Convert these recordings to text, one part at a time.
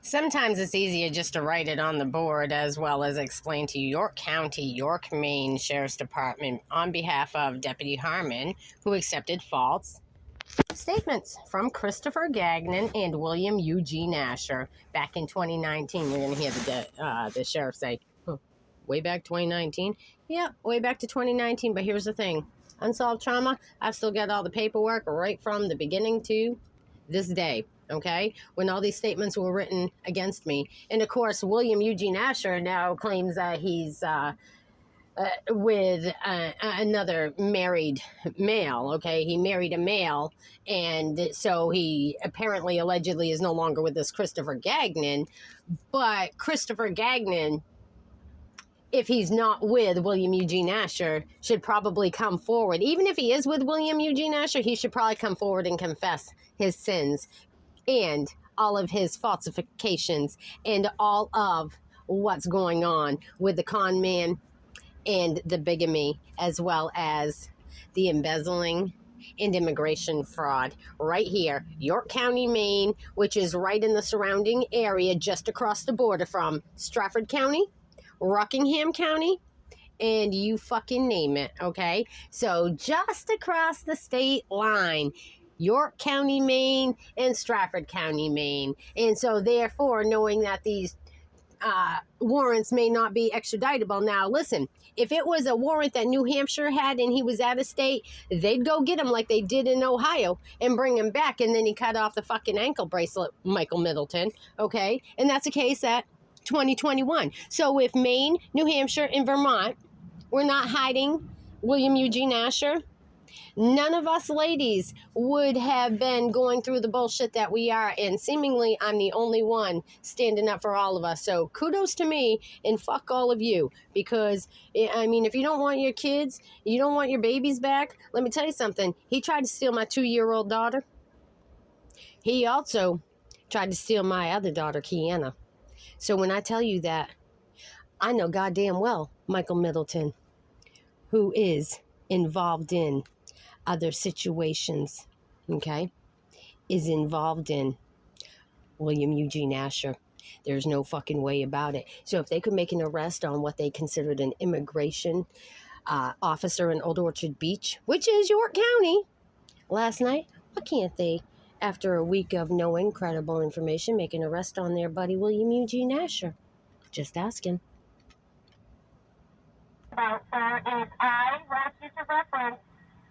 Sometimes it's easier just to write it on the board as well as explain to you. York County, York, Maine Sheriff's Department, on behalf of Deputy Harmon, who accepted false statements from Christopher Gagnon and William Eugene Asher back in 2019. You're going to hear the sheriff say, way back 2019? Yeah, way back to 2019. But here's the thing. Unsolved trauma, I've still got all the paperwork right from the beginning to this day. Okay, when all these statements were written against me. And of course, William Eugene Asher now claims that he's with another married male. Okay, he married a male, and so he apparently allegedly is no longer with this Christopher Gagnon. But Christopher Gagnon, if he's not with William Eugene Asher, should probably come forward. Even if he is with William Eugene Asher, he should probably come forward and confess his sins and all of his falsifications and all of what's going on with the con man and the bigamy, as well as the embezzling and immigration fraud right here, York County, Maine, which is right in the surrounding area just across the border from Strafford County, Rockingham County, and you fucking name it, okay? So just across the state line, York County, Maine, and Strafford County, Maine. And so therefore, knowing that these warrants may not be extraditable. Now, listen, if it was a warrant that New Hampshire had and he was out of state, they'd go get him like they did in Ohio and bring him back. And then he cut off the fucking ankle bracelet, Michael Middleton. Okay. And that's a case at 2021. So if Maine, New Hampshire, and Vermont were not hiding William Eugene Asher, none of us ladies would have been going through the bullshit that we are, and seemingly I'm the only one standing up for all of us. So kudos to me, and fuck all of you, because, I mean, if you don't want your kids, you don't want your babies back, let me tell you something. He tried to steal my 2-year-old daughter. He also tried to steal my other daughter, Kiana. So when I tell you that, I know goddamn well Michael Middleton, who is involved in other situations, okay, is involved in William Eugene Asher. There's no fucking way about it. So if they could make an arrest on what they considered an immigration officer in Old Orchard Beach, which is York County, last night, why can't they, after a week of knowing credible information, make an arrest on their buddy William Eugene Asher? Just asking. Sir, is I want you to reference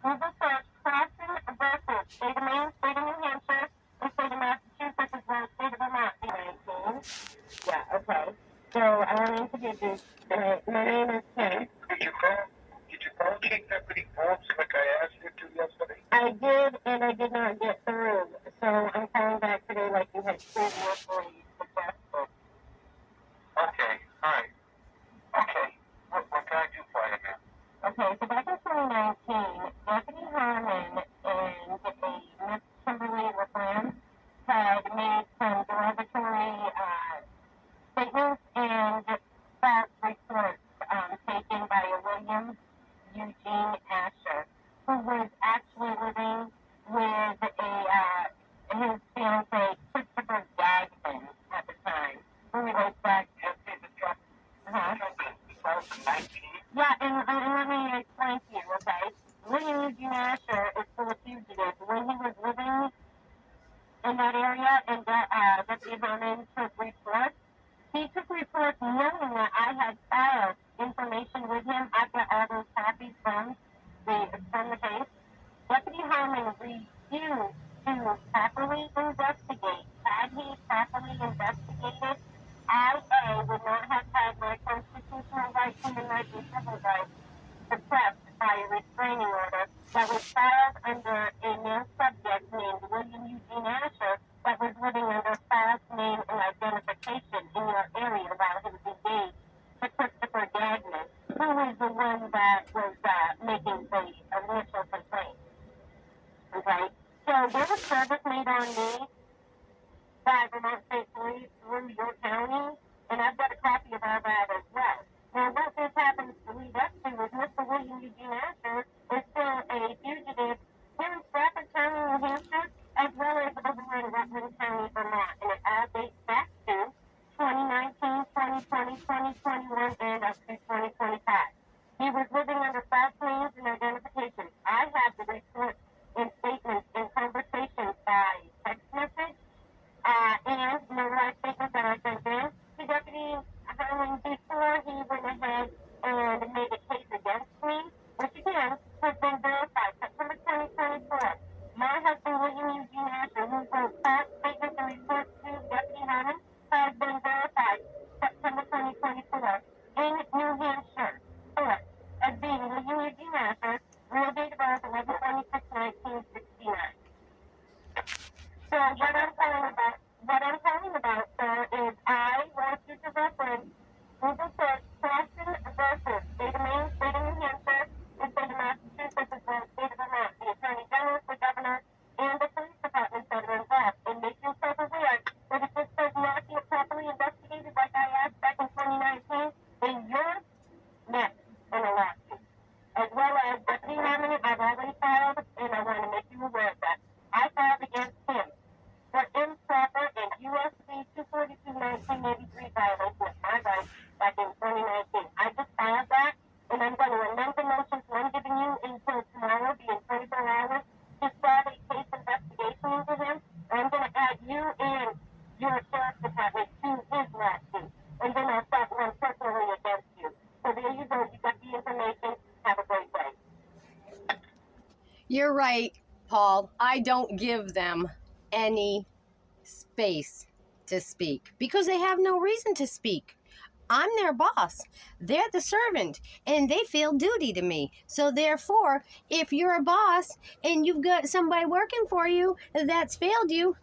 Google search Claxton versus State of Maine, State of New Hampshire, and State of Massachusetts, as well as State of Vermont. 19. Yeah, okay. So I want to introduce you. My name is Kim. Did you call Chief Deputy Forbes like I asked you to yesterday? I did, and I did not get through. So I'm calling back today like you had previously suggested. Okay, all right. Okay, what can I do for you, man? Okay, so back in 2019, Deputy Harmon and Miss Kimberly LaFlemme had made some derogatory statements and false reports taken by a William Eugene Asher, who was actually living with his fiancée, Christopher Gagnon, at the time, who relates back to the truck. 2019? Yeah, and let me explain to you, okay? William Eugene Asher is still a fugitive. When he was living in that area and Deputy Harmon took reports, he took reports knowing that I had filed information with him. I've got all those copies from the case. Deputy Harmon refused to properly investigate. Had he properly investigated, I would not have had my constitutional rights, human rights, and civil rights suppressed by a restraining order that was filed under a male subject named William Eugene Asher that was living under false name and identification in your area while he was engaged to Christopher Gagnon, who was the one that was making the initial complaint. Okay? So there was service made on me by Vermont State Police through York County, and I've got a copy of all that as well. Now, what this happens to lead up to is Mr. William Eugene Asher is still a fugitive here in Strafford County, New Hampshire, as well as over in Rutland County, Vermont, and it all dates back to 2021 and up to 2025. He was living under false names and identification. I have the report and statements and conversations by text message, and notarized statements that I sent in to Deputy Harlan before he went ahead and made a case against me, which again has been verified. September 2024. My husband, William Eugene Asher, who wrote false statements and reports to Deputy Harlan, has been verified September 2024 in New Hampshire. Correct. As being William Eugene Asher, real date of birth 11/26/1969. So what I'm talking about, sir, is I want you to reference Google search Claxton versus State of Maine, State of New Hampshire, and State of Massachusetts, as well as State of Vermont, the Attorney General, the Governor, and the police departments that are involved. And make yourself aware that if this does not get properly investigated, like I asked back in 2019, then you're next in a lawsuit. As well as Deputy Harmon, I've already filed, and I want to make you aware of that. I filed against him for improper and USC 242/1983 violation of my rights back in 2019. I just filed that, and I'm going to amend the motion, so I'm giving you until tomorrow, being 24 hours, to start a case investigation into him. I'm going to add you and your sheriff's department to his lawsuit, and then I'll start one personally against you. So there you go. You got the information. Have a great day. You're right, Paul. I don't give them any space to speak because they have no reason to speak. I'm their boss. They're the servant, and they feel duty to me. So therefore, if you're a boss and you've got somebody working for you that's failed you,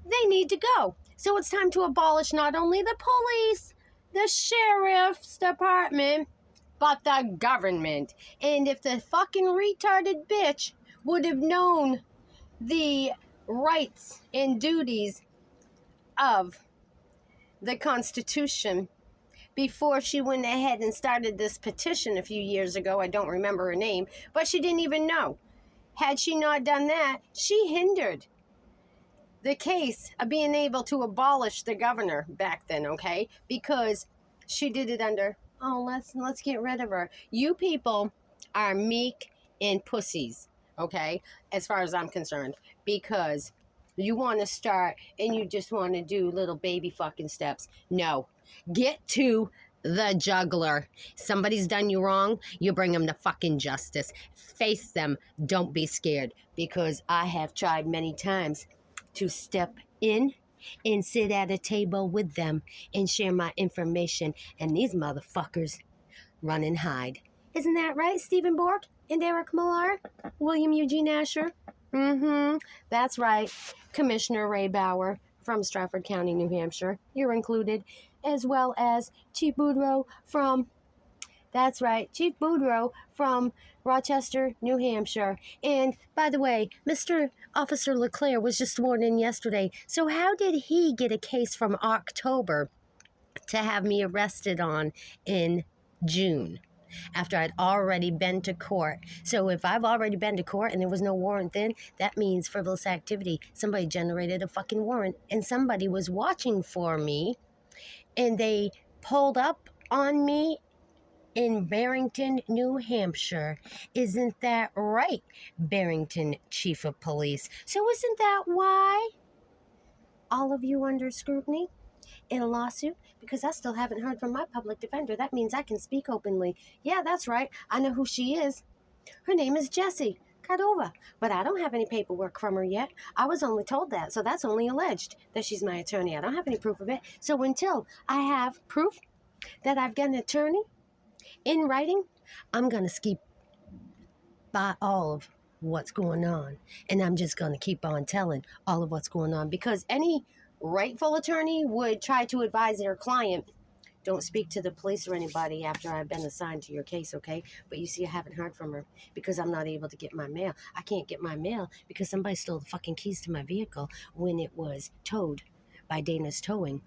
they need to go. So it's time to abolish not only the police, the sheriff's department, but the government. And if the fucking retarded bitch would have known the rights and duties of the Constitution before she went ahead and started this petition a few years ago, I don't remember her name, but she didn't even know. Had she not done that, she hindered the case of being able to abolish the governor back then, okay? Because she did it under, let's get rid of her. You people are meek and pussies, okay, as far as I'm concerned, because you want to start and you just want to do little baby fucking steps. No, get to the juggler. Somebody's done you wrong, you bring them to fucking justice. Face them. Don't be scared, because I have tried many times to step in and sit at a table with them and share my information, and these motherfuckers run and hide. Isn't that right, Stephen Bork and Eric Millar? William Eugene Asher? That's right. Commissioner Ray Bauer from Stratford County, New Hampshire. You're included, as well as Chief Boudreaux from, that's right, Chief Boudreaux from Rochester, New Hampshire. And by the way, Mr. Officer LeClaire was just sworn in yesterday. So how did he get a case from October to have me arrested on in June, after I'd already been to court? So if I've already been to court and there was no warrant then, that means frivolous activity. Somebody generated a fucking warrant, and somebody was watching for me, and they pulled up on me in Barrington, New Hampshire. Isn't that right, Barrington Chief of Police? So isn't that why all of you under scrutiny in a lawsuit? Because I still haven't heard from my public defender. That means I can speak openly. Yeah, that's right. I know who she is. Her name is Jessie Cordova, but I don't have any paperwork from her yet. I was only told that, so that's only alleged that she's my attorney. I don't have any proof of it. So until I have proof that I've got an attorney in writing, I'm going to skip by all of what's going on. And I'm just going to keep on telling all of what's going on, because any rightful attorney would try to advise their client, don't speak to the police or anybody after I've been assigned to your case, okay? But you see, I haven't heard from her because I'm not able to get my mail. I can't get my mail because somebody stole the fucking keys to my vehicle when it was towed by Dana's Towing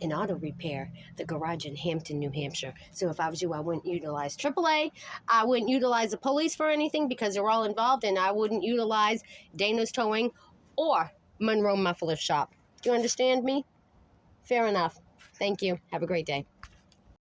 and Auto Repair, the garage in Hampton, New Hampshire. So if I was you, I wouldn't utilize AAA. I wouldn't utilize the police for anything because they're all involved, and I wouldn't utilize Dana's Towing or Monroe Muffler Shop. Do you understand me? Fair enough. Thank you. Have a great day.